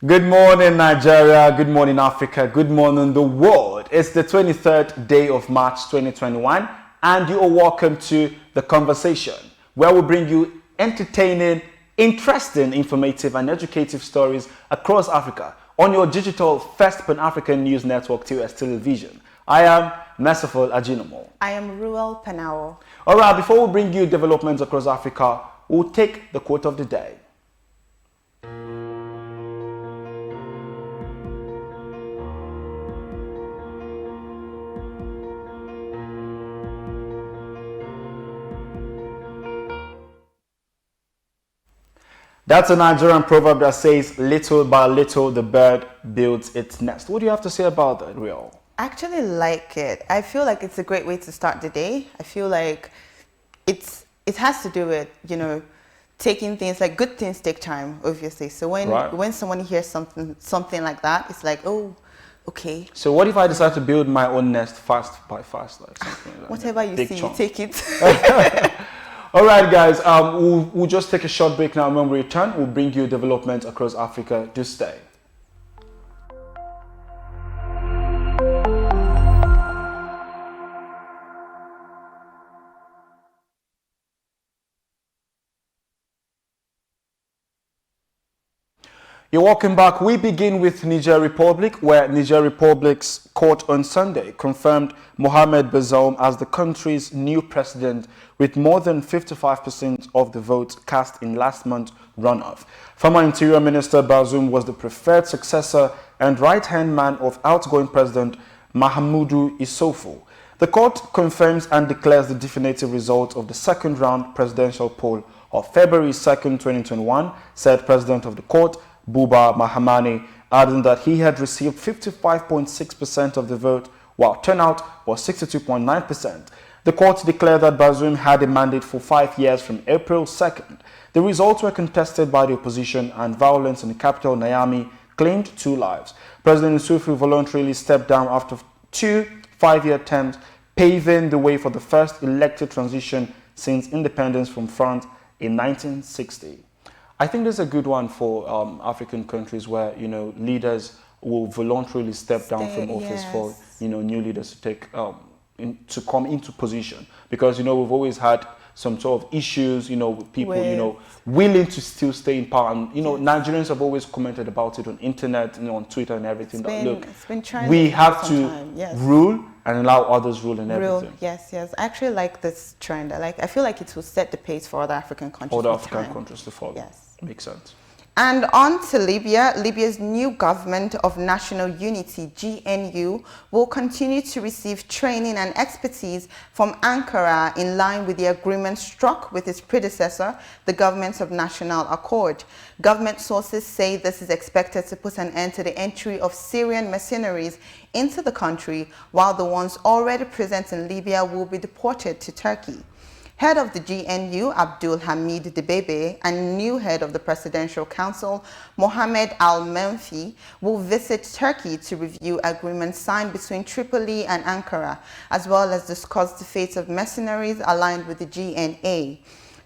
Good morning, Nigeria. Good morning, Africa. Good morning, the world. It's the 23rd day of March 2021, and you are welcome to The Conversation, where we bring you entertaining, interesting, informative, and educative stories across Africa on your digital First Pan-African News Network, TOS Television. I am Merciful Ajinomo. I am Ruel Panao. All right, before we bring you developments across Africa, we'll take the quote of the day. That's a Nigerian proverb that says, little by little, the bird builds its nest. What do you have to say about that, Real? I actually like it. I feel like it's a great way to start the day. I feel like it has to do with, taking things, like good things take time, obviously. So when someone hears something like that, it's like, oh, okay. So what if I decide to build my own nest fast by fast, like something like that? Whatever you see, you take it. All right, guys, we'll just take a short break now. When we return, we'll bring you developments across Africa. Do stay. You're welcome back. We begin with Niger Republic, where Niger Republic's court on Sunday confirmed Mohamed Bazoum as the country's new president with more than 55% of the votes cast in last month's runoff. Former Interior Minister Bazoum was the preferred successor and right-hand man of outgoing President Mahamudu Issoufou. The court confirms and declares the definitive result of the second round presidential poll of February 2nd, 2021, said President of the court, Buba Mahamani, adding that he had received 55.6% of the vote, while turnout was 62.9%. The court declared that Bazoum had a mandate for 5 years from April 2nd. The results were contested by the opposition, and violence in the capital, Niamey, claimed 2 lives. President Issoufou voluntarily stepped down after 2 5-year terms, paving the way for the first elected transition since independence from France in 1960. I think there's a good one for African countries where, leaders will voluntarily step down from office for, new leaders to take, to come into position. Because, we've always had some sort of issues, with people, willing to still stay in power. And, Nigerians have always commented about it on internet, on Twitter and everything. We have to rule and allow others rule and everything. Yes. I actually like this trend. I feel like it will set the pace for other African countries. Other African countries to follow. Yes. Makes sense. And on to Libya. Libya's new government of national unity, GNU, will continue to receive training and expertise from Ankara in line with the agreement struck with its predecessor, the Government of National Accord. Government sources say this is expected to put an end to the entry of Syrian mercenaries into the country, while the ones already present in Libya will be deported to Turkey. Head of the GNU, Abdul Hamid Dibebe, and new head of the Presidential Council, Mohamed Al-Menfi, will visit Turkey to review agreements signed between Tripoli and Ankara, as well as discuss the fate of mercenaries aligned with the GNA.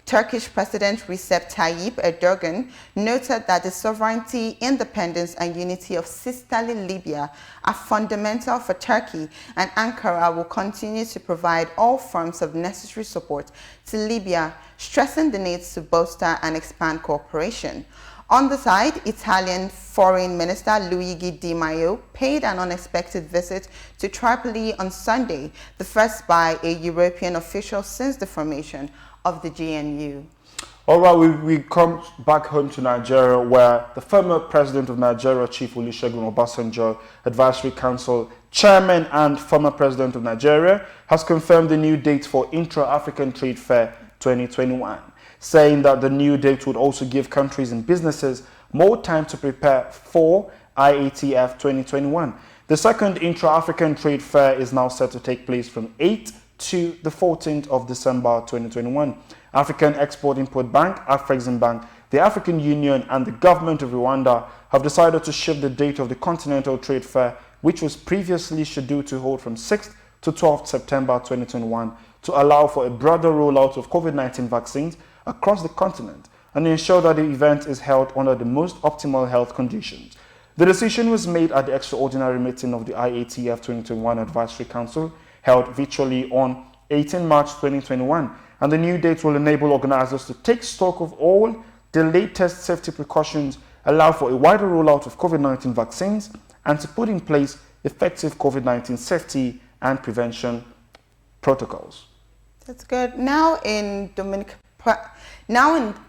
Turkish President Recep Tayyip Erdogan noted that the sovereignty, independence, and unity of sisterly Libya are fundamental for Turkey, and Ankara will continue to provide all forms of necessary support to Libya, stressing the need to bolster and expand cooperation. On the side, Italian Foreign Minister Luigi Di Maio paid an unexpected visit to Tripoli on Sunday, the first by a European official since the formation of the GNU. All right, we come back home to Nigeria, where the former president of Nigeria, Chief Olusegun Obasanjo, Advisory Council Chairman and former president of Nigeria, has confirmed the new date for Intra-African Trade Fair 2021, saying that the new date would also give countries and businesses more time to prepare for IATF 2021. The second Intra-African Trade Fair is now set to take place from 8th to the 14th of December 2021. African Export-Import Bank, Afreximbank, the African Union and the government of Rwanda have decided to shift the date of the Continental Trade Fair, which was previously scheduled to hold from 6th to 12th September 2021, to allow for a broader rollout of COVID-19 vaccines across the continent and ensure that the event is held under the most optimal health conditions. The decision was made at the extraordinary meeting of the IATF 2021 Advisory Council held virtually on 18 March 2021, and the new date will enable organizers to take stock of all the latest safety precautions, allow for a wider rollout of COVID-19 vaccines, and to put in place effective COVID-19 safety and prevention protocols. That's good. Now in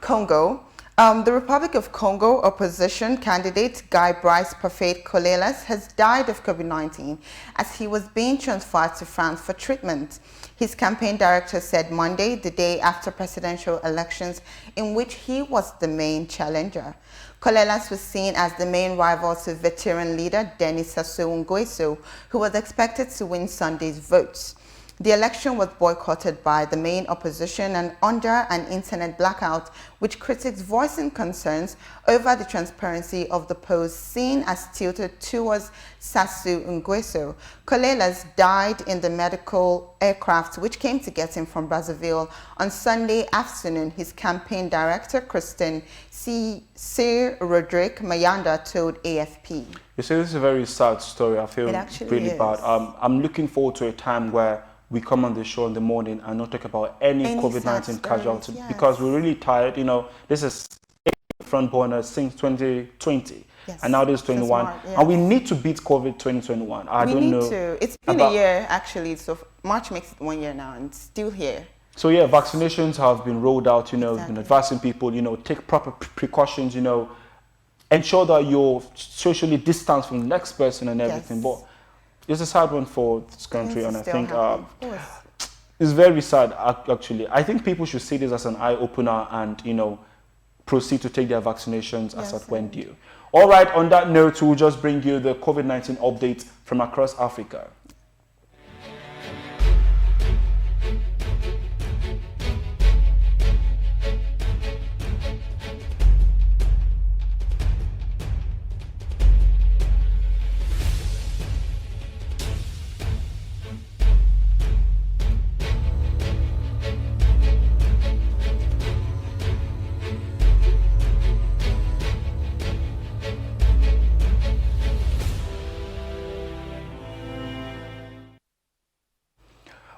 Congo, the Republic of Congo opposition candidate Guy Brice Parfait Colelas has died of COVID-19 as he was being transferred to France for treatment. His campaign director said Monday, the day after presidential elections, in which he was the main challenger. Colelas was seen as the main rival to veteran leader Denis Sassou Nguesso, who was expected to win Sunday's votes. The election was boycotted by the main opposition and under an internet blackout, with critics voicing concerns over the transparency of the polls seen as tilted towards Sassou Nguesso. Colelas died in the medical aircraft which came to get him from Brazzaville on Sunday afternoon. His campaign director, Christine Sir Roderick Mayanda, told AFP. You see, this is a very sad story. I feel really bad. I'm looking forward to a time where we come on the show in the morning and not talk about any COVID-19 casualty, because we're really tired. You know, this is front burner since 2020, and now this is 21, and we need to beat COVID 2021. We need to. It's been a year actually, so March makes it 1 year now, and it's still here. So yeah, vaccinations have been rolled out. You know, been advising people, you know, take proper precautions. You know, ensure that you're socially distanced from the next person and everything. But it's a sad one for this country, and I think it's very sad, actually. I think people should see this as an eye-opener and, you know, proceed to take their vaccinations as at when due. All right, on that note, we'll just bring you the COVID-19 updates from across Africa.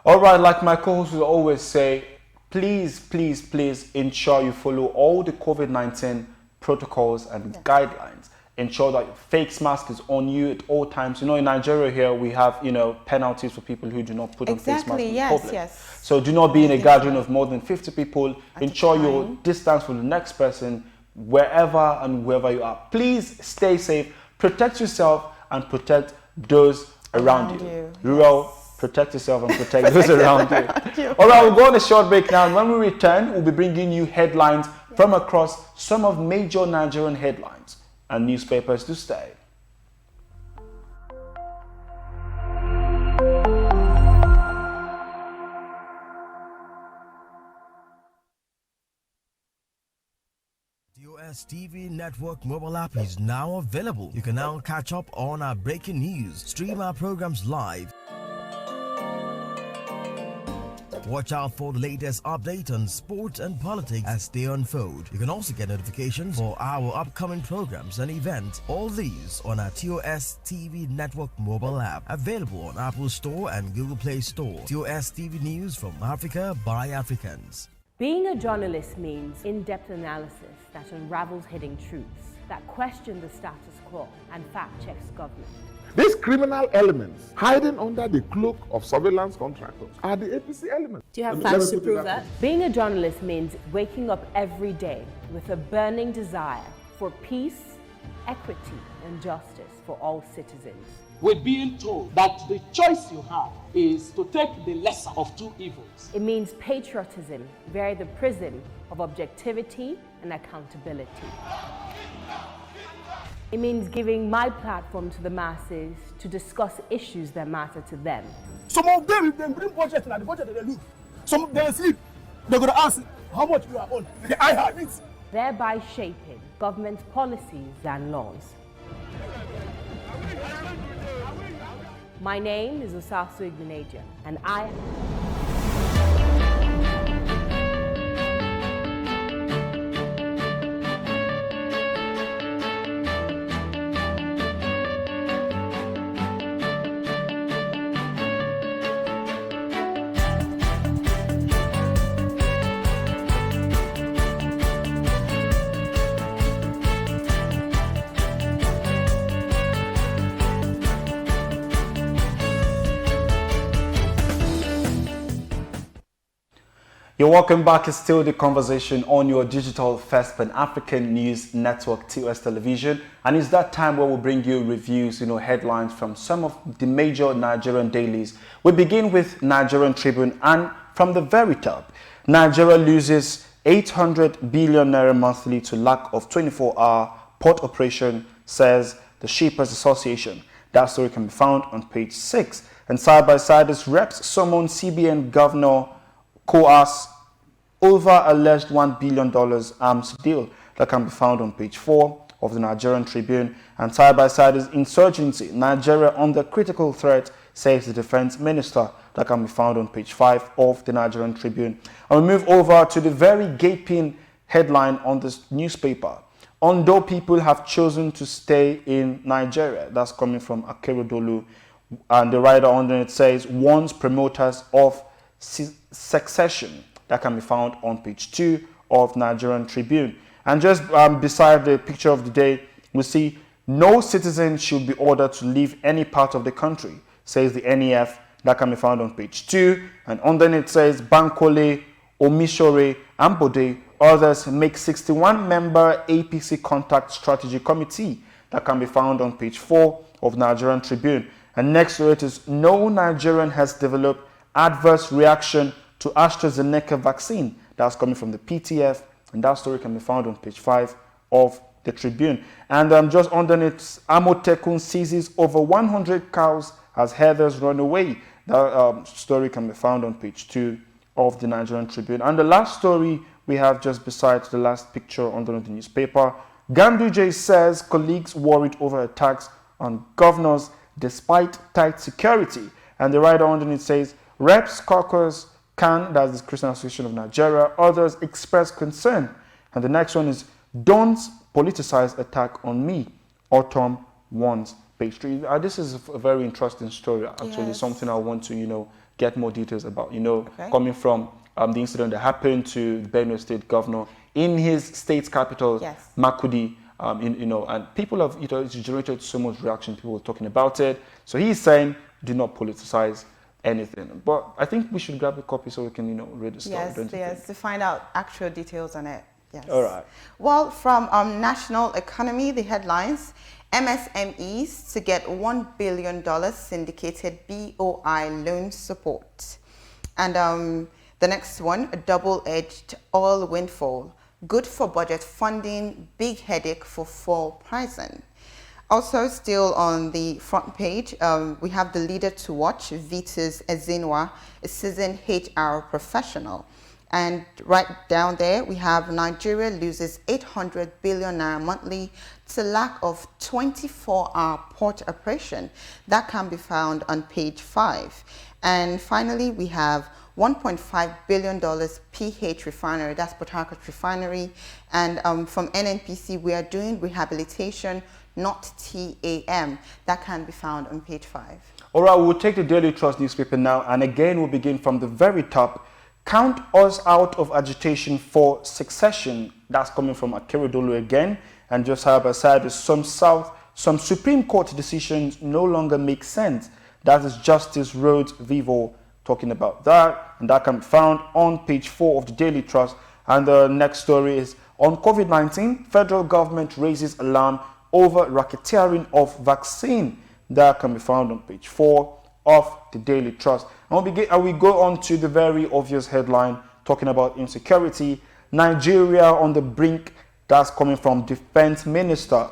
All right, like my co-host will always say, please, please, please ensure you follow all the COVID-19 protocols and guidelines. Ensure that your face mask is on you at all times. You know, in Nigeria here, we have, you know, penalties for people who do not put on face masks in public. So do not be in a gathering of more than 50 people. Ensure your distance from the next person, wherever and wherever you are. Please stay safe, protect yourself and protect those around you. Protect yourself and protect those around you. All right, we'll go on a short break now. And when we return, we'll be bringing you headlines from across some of major Nigerian headlines and newspapers to stay. TOS TV Network mobile app is now available. You can now catch up on our breaking news, stream our programs live, watch out for the latest update on sports and politics as they unfold. You can also get notifications for our upcoming programs and events. All these on our TOS TV Network mobile app, available on Apple Store and Google Play Store. TOS TV News from Africa by Africans. Being a journalist means in-depth analysis that unravels hidden truths, that question the status quo and fact-checks government. These criminal elements hiding under the cloak of surveillance contractors are the APC elements. Do you have facts to prove that? Being a journalist means waking up every day with a burning desire for peace, equity, and justice for all citizens. We're being told that the choice you have is to take the lesser of two evils. It means patriotism via the prism of objectivity and accountability. It means giving my platform to the masses to discuss issues that matter to them. Some of them, if they bring budget, and the budget they look. Some they sleep. They're going to ask how much we are on. I have it. Thereby shaping government policies and laws. My name is Osasu Igboneja, and I You're welcome back. It's still the conversation on your digital first Pan-African news network, TOS Television. And it's that time where we'll bring you reviews, headlines from some of the major Nigerian dailies. We begin with Nigerian Tribune, and from the very top, Nigeria loses 800 billion naira monthly to lack of 24-hour port operation, says the Shippers Association. That story can be found on page 6. And side by side, this reps summon CBN Governor coerce over alleged $1 billion arms deal. That can be found on page 4 of the Nigerian Tribune. And side by side is insurgency. Nigeria under critical threat, says the defense minister. That can be found on page 5 of the Nigerian Tribune. And we move over to the very gaping headline on this newspaper. Ondo people have chosen to stay in Nigeria. That's coming from Akeredolu. And the writer under it says, warns promoters of secession. That can be found on page 2 of Nigerian Tribune. And just beside the picture of the day, we see no citizen should be ordered to leave any part of the country, says the NEF. That can be found on page 2. And underneath it says, Bankole, Omishore, and Bode, others make 61-member APC Contact Strategy Committee. That can be found on page 4 of Nigerian Tribune. And next to it is, no Nigerian has developed adverse reaction to AstraZeneca vaccine. That's coming from the PTF, and that story can be found on page 5 of the Tribune. And just underneath, Amotekun seizes over 100 cows as herders run away. That story can be found on page 2 of the Nigerian Tribune. And the last story we have just beside the last picture underneath the newspaper, Ganduje says colleagues worried over attacks on governors despite tight security. And the writer underneath says, Reps Caucus can, that's the Christian Association of Nigeria, others express concern. And the next one is, don't politicize attack on me, Autumn warns, page 3. This is a very interesting story, actually, yes. Something I want to, get more details about, okay. Coming from the incident that happened to the Benue State Governor in his state's capital, yes. Makudi, and people have, it's generated so much reaction, people were talking about it. So he's saying, do not politicize anything. But I think we should grab a copy so we can, read the story. Yes, to find out actual details on it. Yes. All right. Well, from National Economy, the headlines, MSMEs to get $1 billion syndicated BOI loan support. And the next one, a double-edged oil windfall. Good for budget funding, big headache for fall pricing. Also, still on the front page, we have the leader to watch, Vitus Ezinwa, a seasoned HR professional. And right down there, we have Nigeria loses 800 billion naira monthly to lack of 24-hour port operation. That can be found on page 5. And finally, we have $1.5 billion PH refinery, that's Port Harcourt refinery. And from NNPC, we are doing rehabilitation, not TAM. That can be found on page 5. All right, we'll take the Daily Trust newspaper now. And again, we'll begin from the very top. Count us out of agitation for succession. That's coming from Akeredolu again. And just side by side is some Supreme Court decisions no longer make sense. That is Justice Rhodes Vivo talking about that. And that can be found on page 4 of the Daily Trust. And the next story is on COVID-19, federal government raises alarm over racketeering of vaccine. That can be found on page 4 of the Daily Trust. And we go on to the very obvious headline talking about insecurity. Nigeria on the brink. That's coming from Defense Minister.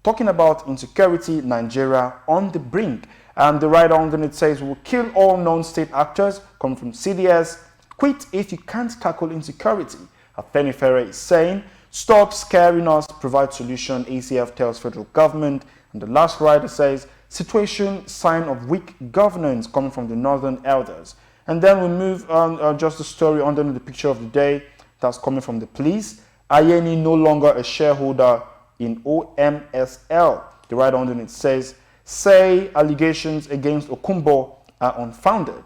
Talking about insecurity, Nigeria on the brink. And the writer underneath says, we'll kill all non-state actors, coming from CDS. Quit if you can't tackle insecurity. Afenifere is saying, stop scaring us, provide solution, ACF tells federal government. And the last writer says, situation, sign of weak governance, coming from the Northern Elders. And then we move on, just the story underneath the picture of the day, that's coming from the police. Ayeni no longer a shareholder in OMSL. The writer underneath says, say allegations against Okumbo are unfounded.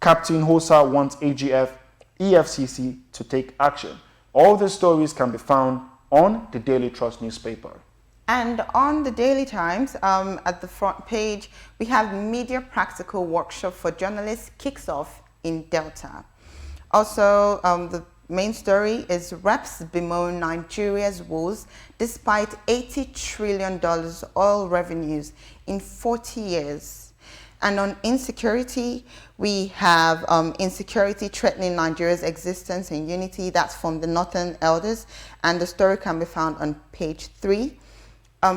Captain Hosa wants AGF, EFCC to take action. All the stories can be found on the Daily Trust newspaper. And on the Daily Times, at the front page, we have Media Practical Workshop for Journalists kicks off in Delta. Also, the main story is reps bemoan Nigeria's woes despite $80 trillion oil revenues in 40 years. And on insecurity, we have insecurity threatening Nigeria's existence and unity. That's from the Northern Elders, and the story can be found on page 3.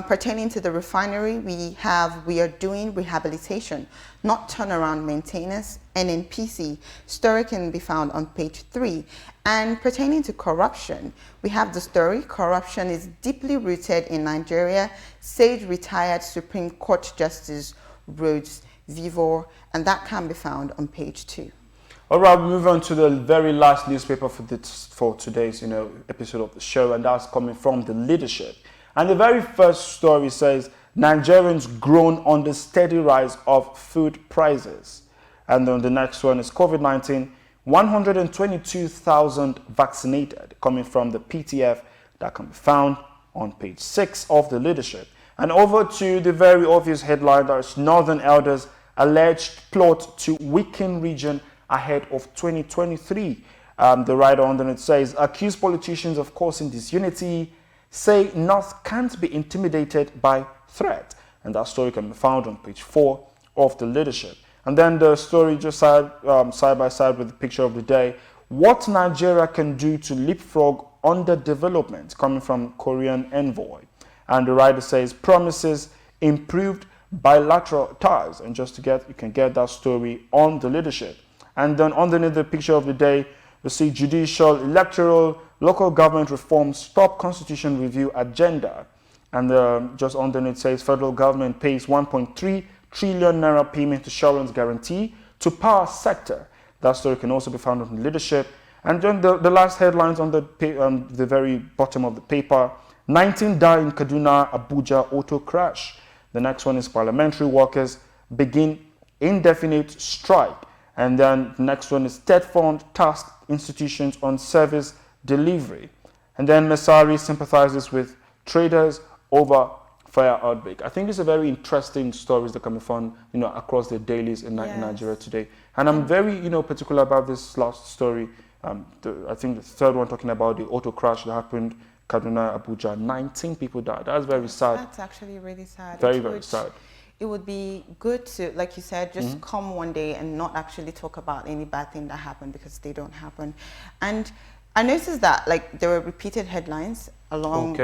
Pertaining to the refinery, we are doing rehabilitation, not turnaround maintenance, NNPC. Story can be found on page 3. And pertaining to corruption, we have the story, corruption is deeply rooted in Nigeria, said retired Supreme Court Justice Rhodes Vivor, and that can be found on page 2. All right, we move on to the very last newspaper for today's episode of the show, and that's coming from the Leadership. And the very first story says Nigerians groan on the steady rise of food prices. And then the next one is COVID-19, 122,000 vaccinated, coming from the PTF. That can be found on page 6 of the Leadership. And over to the very obvious headline, that's Northern Elders alleged plot to weaken region ahead of 2023. The writer underneath says, accused politicians of causing disunity, say North can't be intimidated by threat. And that story can be found on page 4 of the Leadership. And then the story just side by side with the picture of the day, what Nigeria can do to leapfrog underdevelopment, coming from Korean envoy. And the writer says promises improved bilateral ties. And just to you can get that story on the Leadership. And then underneath the picture of the day, you see judicial, electoral, local government reform, stop constitution review agenda. And just underneath says federal government pays 1.3 trillion naira payment assurance guarantee to power sector. That story can also be found on the Leadership. And then the last headlines on the very bottom of the paper, 19 die in Kaduna, Abuja auto crash. The next one is parliamentary workers begin indefinite strike. And then the next one is State Fund tasked institutions on service delivery. And then Mesari sympathizes with traders over fire outbreak. I think it's a very interesting stories that can be found, across the dailies in Nigeria today. And I'm very, particular about this last story. I think the third one talking about the auto crash that happened, Kaduna, Abuja, 19 people died. That's very sad. That's actually really sad. Very sad. It would be good to, like you said, just come one day and not actually talk about any bad thing that happened, because they don't happen. And I noticed that there were repeated headlines among,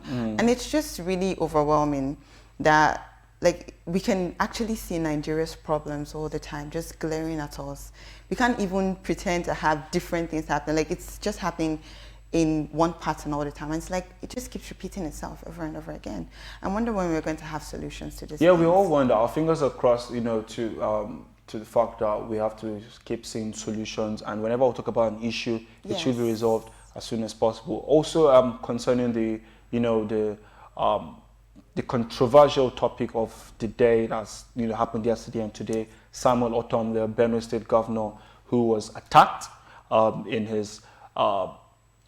and it's just really overwhelming that we can actually see Nigeria's problems all the time, just glaring at us. We can't even pretend to have different things happen. It's just happening in one pattern all the time. And it's it just keeps repeating itself over and over again. I wonder when we're going to have solutions to this. Yeah, we all wonder. Our fingers are crossed, to the fact that we have to just keep seeing solutions. And whenever we talk about an issue, it should be resolved as soon as possible. Also, concerning the controversial topic of the day that's happened yesterday and today, Samuel Otom, the Benue State governor, who was attacked in his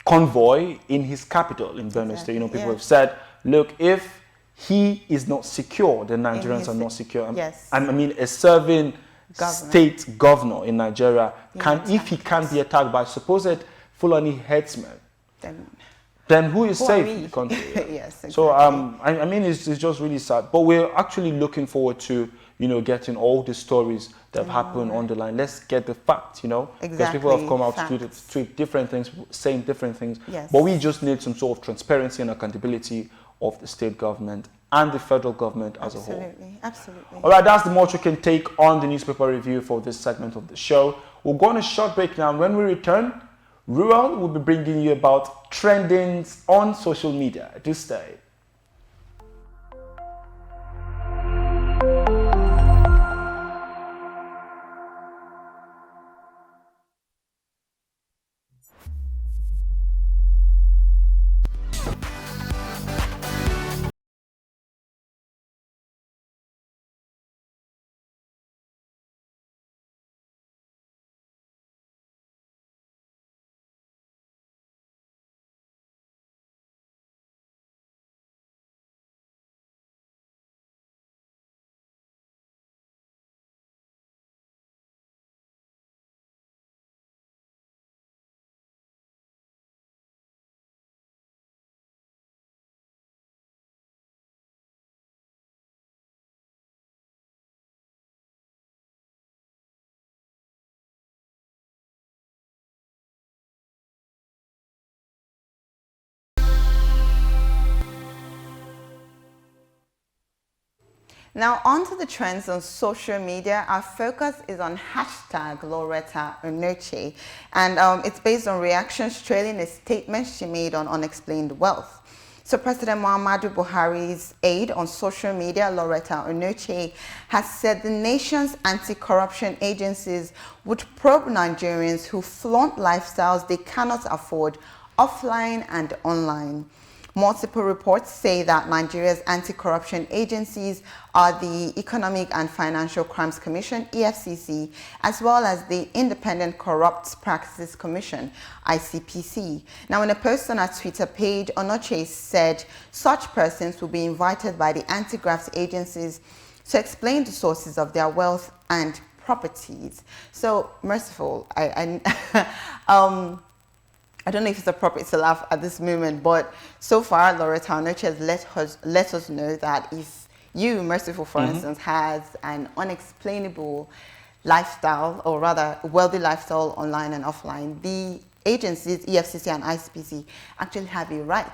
convoy in his capital in Benue State. People have said, look, if he is not secure, the Nigerians are not secure. And a serving state governor in Nigeria if he can't be attacked by supposed Fulani headsmen, then who is safe in the country? Exactly. So it's just really sad. But we're actually looking forward to getting all the stories that have happened on the line. Let's get the facts, because people have come out to tweet different things, saying different things. But we just need some sort of transparency and accountability of the state government and the federal government as a whole. Absolutely. All right, that's the much we can take on the newspaper review for this segment of the show. We'll go on a short break now. When we return, Ruel will be bringing you about trendings on social media. Do stay. Now, on to the trends on social media. Our focus is on hashtag Loretta Onoche, and it's based on reactions trailing a statement she made on unexplained wealth. So President Muhammadu Buhari's aide on social media, Loretta Onoche, has said the nation's anti-corruption agencies would probe Nigerians who flaunt lifestyles they cannot afford offline and online. Multiple reports say that Nigeria's anti-corruption agencies are the Economic and Financial Crimes Commission, EFCC, as well as the Independent Corrupt Practices Commission, ICPC. Now, in a post on her Twitter page, Onoche said such persons will be invited by the anti-graft agencies to explain the sources of their wealth and properties. So, merciful, I don't know if it's appropriate to laugh at this moment, but so far, Loretta Onoche has let us know that if you, Merciful, for instance, has an unexplainable lifestyle, or rather wealthy lifestyle online and offline, the agencies, EFCC and ICPC, actually have a right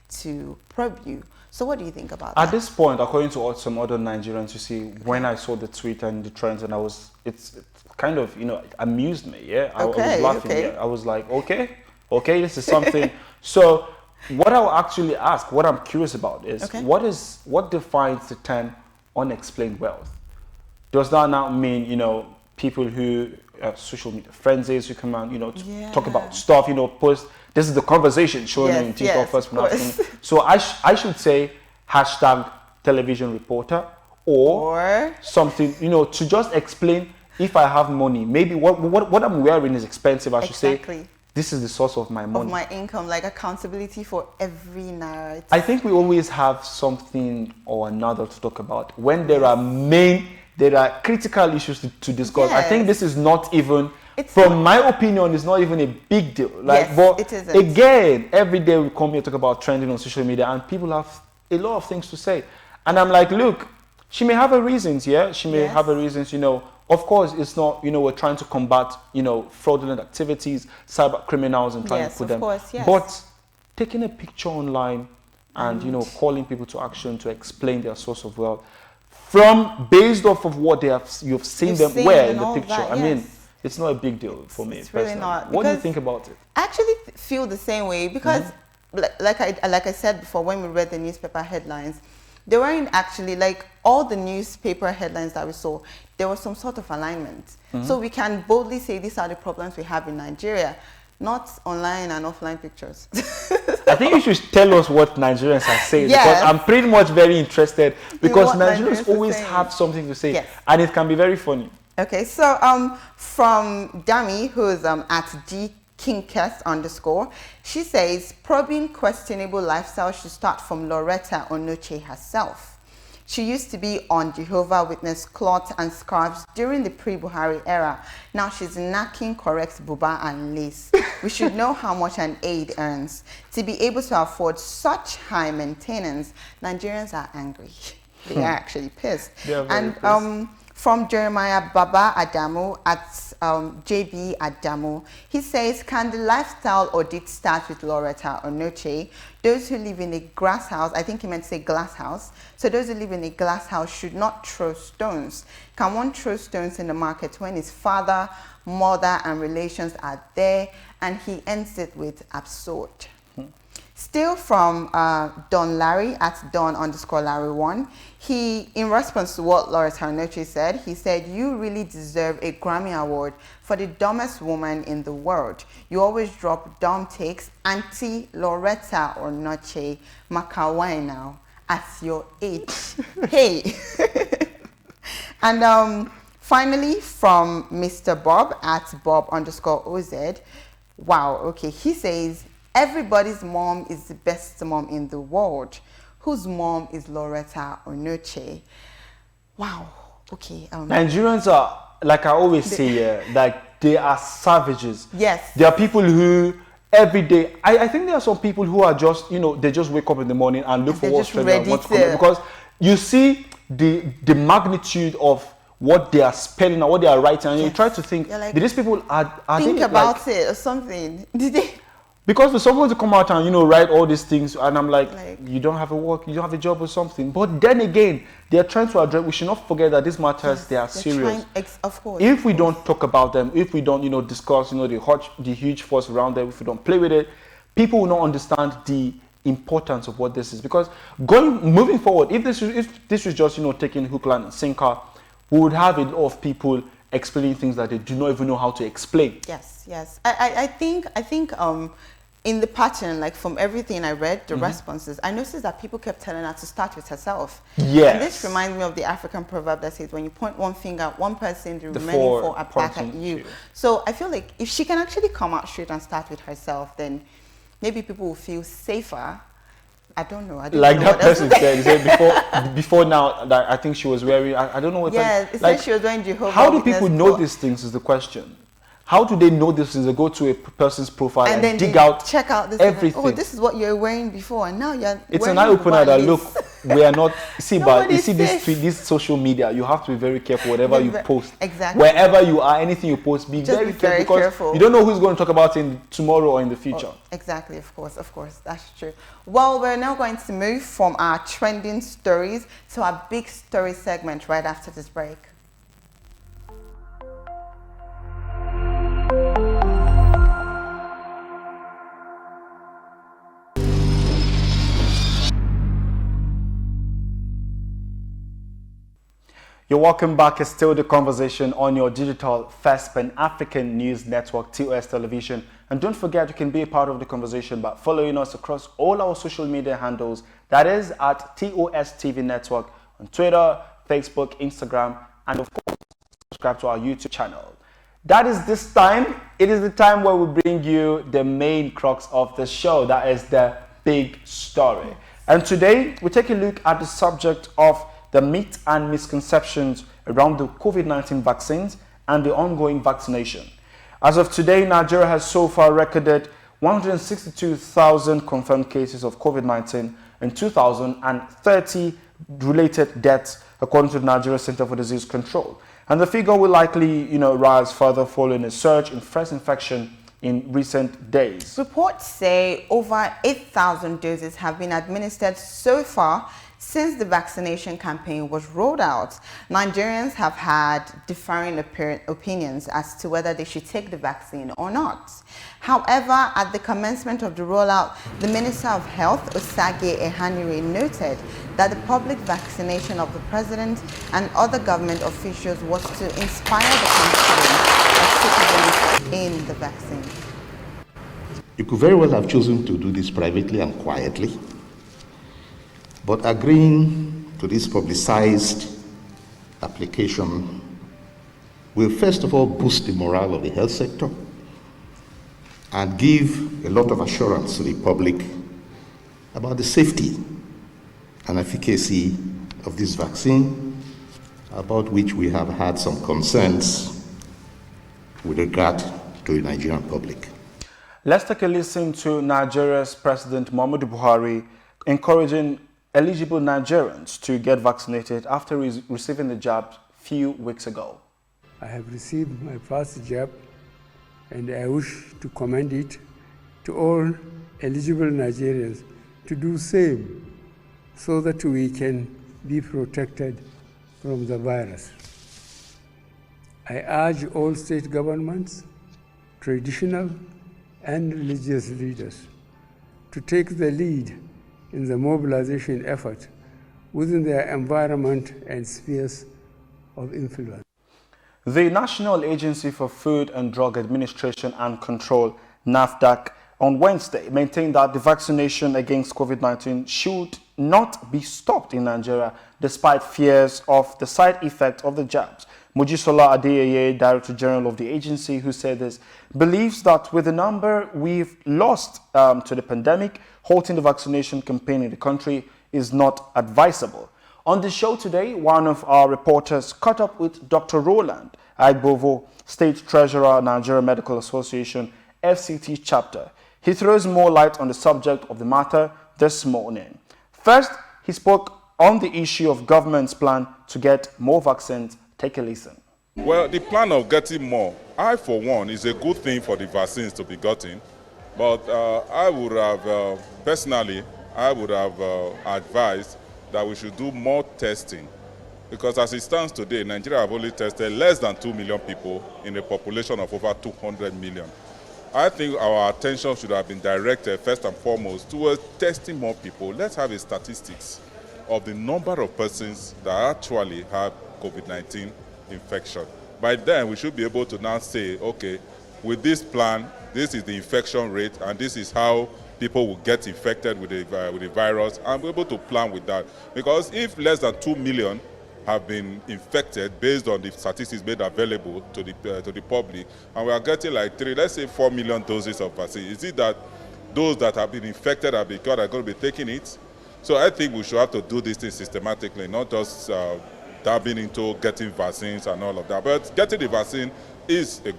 to probe you. So what do you think about that? At this point, according to some other Nigerians, you see, when I saw the tweet and the trends, and it's kind of, it amused me, yeah? I was laughing, yeah? I was like, okay, this is something. So what I'll actually ask, what I'm curious about is, what defines the term unexplained wealth? Does that now mean, people who social media frenzies who come out, to talk about stuff, post, this is the conversation showing in TikTok first from afternoon. So I should say hashtag television reporter or something, to just explain if I have money, maybe what I'm wearing is expensive, I should say. This is the source of my money. Of my income, like accountability for every night. I think we always have something or another to talk about. When there are critical issues to discuss. I think this is not even, from my opinion, it's not even a big deal. But it isn't. Again, every day we come here to talk about trending on social media and people have a lot of things to say. And I'm like, look, she may have her reasons, yeah? She may have her reasons, Of course, it's not, we're trying to combat, fraudulent activities, cyber criminals and trying to put them. But taking a picture online and, calling people to action to explain their source of wealth based off of what you've seen them wear in the picture. I mean, it's not a big deal for me. It's really not. What do you think about it? I actually feel the same way because, like I said before, when we read the newspaper headlines, they weren't actually, like all the newspaper headlines that we saw, there was some sort of alignment. So we can boldly say these are the problems we have in Nigeria, not online and offline pictures. I think you should tell us what Nigerians are saying, because I'm pretty much very interested, because Nigerians always have something to say, and it can be very funny. Okay, so from Dami, who is at GKingkest_, she says, probing questionable lifestyle should start from Loretta Onoche herself. She used to be on Jehovah Witness cloth and scarves during the pre-Buhari era. Now she's knacking correct buba and lace. We should know how much an aide earns. To be able to afford such high maintenance, Nigerians are angry. They are actually pissed. And pissed. From Jeremiah Baba Adamu at JB Adamu, he says, can the lifestyle audit start with Loretta Onoche? Those who live in a grass house, I think he meant to say glass house, so those who live in a glass house should not throw stones. Can one throw stones in the market when his father, mother and relations are there? And he ends it with absurd. Still from Don Larry at Don_Larry1, he, in response to what Loretta Onoche said, he said, you really deserve a Grammy Award for the dumbest woman in the world. You always drop dumb takes. Auntie Loretta Onoche, Makawai now, at your age. Hey. And finally, from Mr. Bob at Bob_OZ, wow, okay, he says, everybody's mom is the best mom in the world. Whose mom is Loretta Onoche? Wow. Okay. Nigerians are, like I always say, like they are savages. Yes. There are people who every day. I think there are some people who are just, they just wake up in the morning and look for what's trending and what's coming, because you see the magnitude of what they are spelling and what they are writing, and you try to think, did these people are think they about it or something? Did they? Because for someone to come out and, write all these things, and I'm like, you don't have a work, you don't have a job or something. But then again, they're trying to address, we should not forget that these matters, they are serious. Of course. If we don't talk about them, if we don't, discuss, the huge force around them, if we don't play with it, people will not understand the importance of what this is. Because moving forward, if this was just, taking hook, line, and sinker, we would have a lot of people explaining things that they do not even know how to explain. Yes. I think in the pattern, like from everything I read, the responses, I noticed that people kept telling her to start with herself. Yes. And this reminds me of the African proverb that says, when you point one finger at one person, the remaining four are back at you. So I feel like if she can actually come out straight and start with herself, then maybe people will feel safer. I don't know. Like that person said, before now, that I think she was wearing, I don't know what. Yeah, it said she was wearing Jehovah's How do people know these things is the question. How do they know this? Is they go to a person's profile and then dig out, check out this everything. Oh, this is what you're wearing before, and now you're. It's an eye opener that look, we are not. But you see this social media. You have to be very careful. Whatever you post, exactly. Wherever you are, anything you post, be very careful because you don't know who's going to talk about it tomorrow or in the future. Oh, exactly, of course, that's true. Well, we're now going to move from our trending stories to our big story segment right after this break. You're welcome back. It's still the conversation on your digital first Pan-African news network, TOS Television. And don't forget, you can be a part of the conversation by following us across all our social media handles. That is at TOS TV Network on Twitter, Facebook, Instagram, and of course, subscribe to our YouTube channel. That is this time. It is the time where we bring you the main crux of the show. That is the big story. And today, we take a look at the subject of the myths and misconceptions around the COVID-19 vaccines and the ongoing vaccination. As of today, Nigeria has so far recorded 162,000 confirmed cases of COVID-19 and 2,030 related deaths, according to the Nigeria Center for Disease Control. And the figure will likely, rise further following a surge in fresh infection in recent days. Reports say over 8,000 doses have been administered so far since the vaccination campaign was rolled out. Nigerians have had differing opinions as to whether they should take the vaccine or not. However, at the commencement of the rollout, the Minister of Health, Osage Ehanire, noted that the public vaccination of the President and other government officials was to inspire the confidence of citizens in the vaccine. You could very well have chosen to do this privately and quietly. But agreeing to this publicized application will first of all boost the morale of the health sector and give a lot of assurance to the public about the safety and efficacy of this vaccine, about which we have had some concerns with regard to the Nigerian public. Let's take a listen to Nigeria's President Muhammadu Buhari encouraging eligible Nigerians to get vaccinated after receiving the jab a few weeks ago. I have received my first jab and I wish to commend it to all eligible Nigerians to do same so that we can be protected from the virus. I urge all state governments, traditional and religious leaders to take the lead in the mobilization effort within their environment and spheres of influence. The National Agency for Food and Drug Administration and Control, NAFDAC, on Wednesday maintained that the vaccination against COVID-19 should not be stopped in Nigeria despite fears of the side effects of the jabs. Mojisola Adeyeye, Director General of the agency, who said this, believes that with the number we've lost to the pandemic, halting the vaccination campaign in the country is not advisable. On the show today, one of our reporters caught up with Dr. Roland Ibovo, State Treasurer, Nigeria Medical Association, FCT chapter. He throws more light on the subject of the matter this morning. First, he spoke on the issue of government's plan to get more vaccines. Take a listen. Well, the plan of getting more, I for one, is a good thing for the vaccines to be gotten, But I would have, personally, I would have advised that we should do more testing. Because as it stands today, Nigeria have only tested less than 2 million people in a population of over 200 million. I think our attention should have been directed first and foremost towards testing more people. Let's have a statistics of the number of persons that actually have COVID-19 infection. By then, we should be able to now say, okay, with this plan, this is the infection rate, and this is how people will get infected with the virus, and we're able to plan with that. Because if less than 2 million have been infected based on the statistics made available to the public, and we are getting like let's say 4 million doses of vaccine, is it that those that have been infected are going to be taking it? So I think we should have to do this thing systematically, not just dabbing into getting vaccines and all of that. But getting the vaccine is a...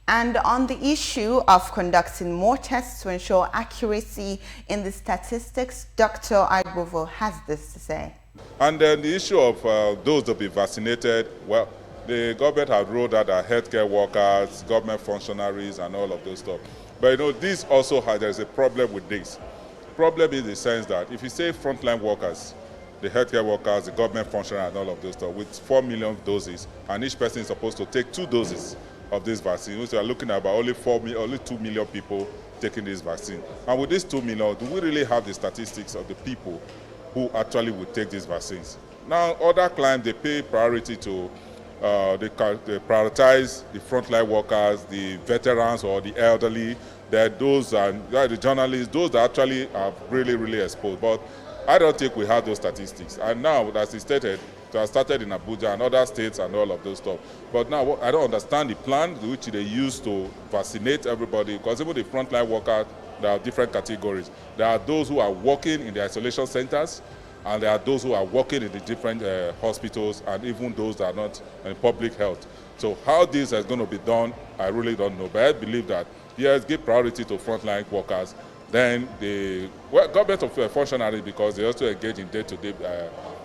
And on the issue of conducting more tests to ensure accuracy in the statistics, Dr. Ibovo has this to say. And then the issue of those to be vaccinated, well, the government has rolled out our healthcare workers, government functionaries, and all of those stuff. But you know, this also there's a problem with this. Problem is in the sense that if you say frontline workers, the healthcare workers, the government functionaries, and all of those stuff, with 4 million doses, and each person is supposed to take 2 doses of this vaccine, so we are looking at about only 2 million people taking this vaccine. And with these 2 million, do we really have the statistics of the people who actually would take these vaccines? Now, other clients, they pay priority to, they prioritize the frontline workers, the veterans or the elderly, that those are the journalists, those that actually are really, really exposed. But I don't think we have those statistics. And now, as it stated, it has started in Abuja and other states and all of those stuff. But now, I don't understand the plan which they use to vaccinate everybody, because even the frontline workers, there are different categories. There are those who are working in the isolation centers, and there are those who are working in the different hospitals, and even those that are not in public health. So how this is going to be done, I really don't know. But I believe that, yes, give priority to frontline workers. Then the government of functionaries, because they also engage in day-to-day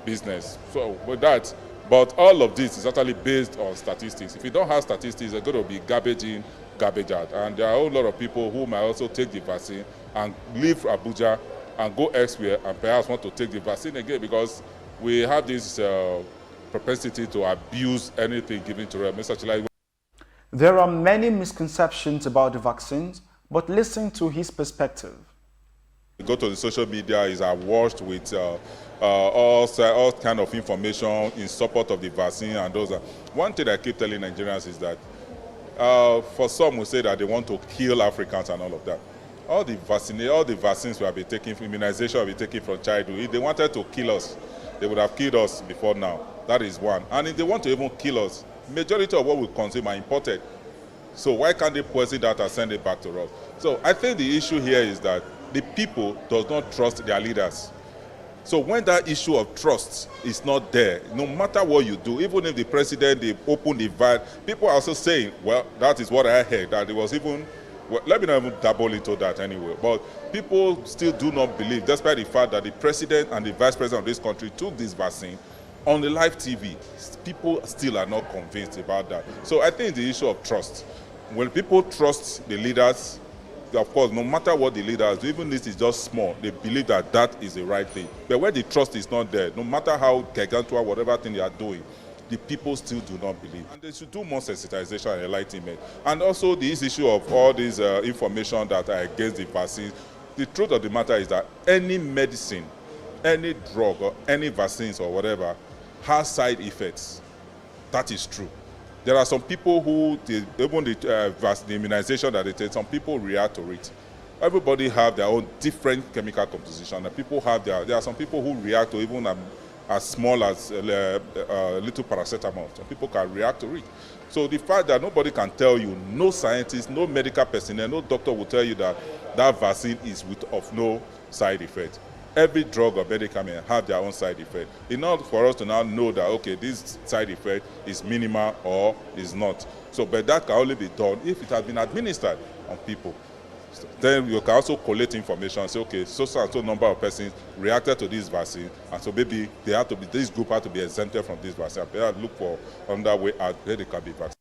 business. So with that, but all of this is actually based on statistics. If you don't have statistics, they're going to be garbage in, garbage out. And there are a whole lot of people who might also take the vaccine and leave Abuja and go elsewhere and perhaps want to take the vaccine again, because we have this propensity to abuse anything given to them. Mr. Chilai. There are many misconceptions about the vaccines, but listen to his perspective. You go to the social media, is washed with all kind of information in support of the vaccine and those. One thing I keep telling Nigerians is that for some who say that they want to kill Africans and all of that, all the vaccines we have been taking, immunization we have been taking from childhood, if they wanted to kill us, they would have killed us before now. That is one. And if they want to even kill us, majority of what we consume are imported. So why can't they poison that and send it back to us? So I think the issue here is that the people does not trust their leaders. So when that issue of trust is not there, no matter what you do, even if the president, they open the VAT, people are also saying, well, that is what I heard, that it was even, well, let me not even dabble into that anyway. But people still do not believe, despite the fact that the president and the vice president of this country took this vaccine on the live TV. People still are not convinced about that. So I think the issue of trust. When people trust the leaders, of course, no matter what the leaders do, even if it's just small, they believe that that is the right thing. But when the trust is not there, no matter how gargantuan, whatever thing they are doing, the people still do not believe. And they should do more sensitization and enlightenment. And also this issue of all this information that are against the vaccine. The truth of the matter is that any medicine, any drug, or any vaccines or whatever has side effects. That is true. There are some people who, even the immunization that they take, some people react to it. Everybody have their own different chemical composition. And people have there are some people who react to even as small as little paracetamol. Some people can react to it. So the fact that nobody can tell you, no scientist, no medical personnel, no doctor will tell you that that vaccine is of no side effect. Every drug or medicament have their own side effect. It's not for us to now know that, okay, this side effect is minimal or is not. So, but that can only be done if it has been administered on people. So then you can also collect information and say, okay, so and so number of persons reacted to this vaccine, and so maybe they have to be, this group has to be exempted from this vaccine. They have to look for another way out where they can be vaccinated.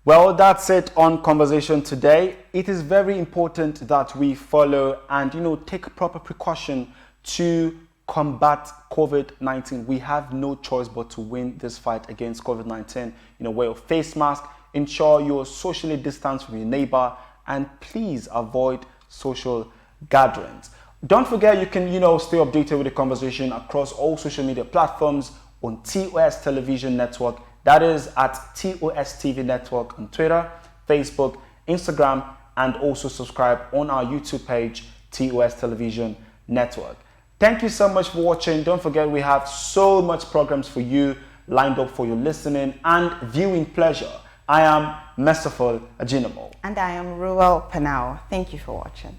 Well, that's it on Conversation today. It is very important that we follow and, take proper precaution to combat COVID-19. We have no choice but to win this fight against COVID-19. Wear a face mask, ensure you're socially distanced from your neighbor, and please avoid social gatherings. Don't forget you can, stay updated with the conversation across all social media platforms on TOS Television Network. That is at TOS TV Network on Twitter, Facebook, Instagram, and also subscribe on our YouTube page, TOS Television Network. Thank you so much for watching. Don't forget we have so much programs for you lined up for your listening and viewing pleasure. I am Merciful Ajinamo. And I am Ruel Panau. Thank you for watching.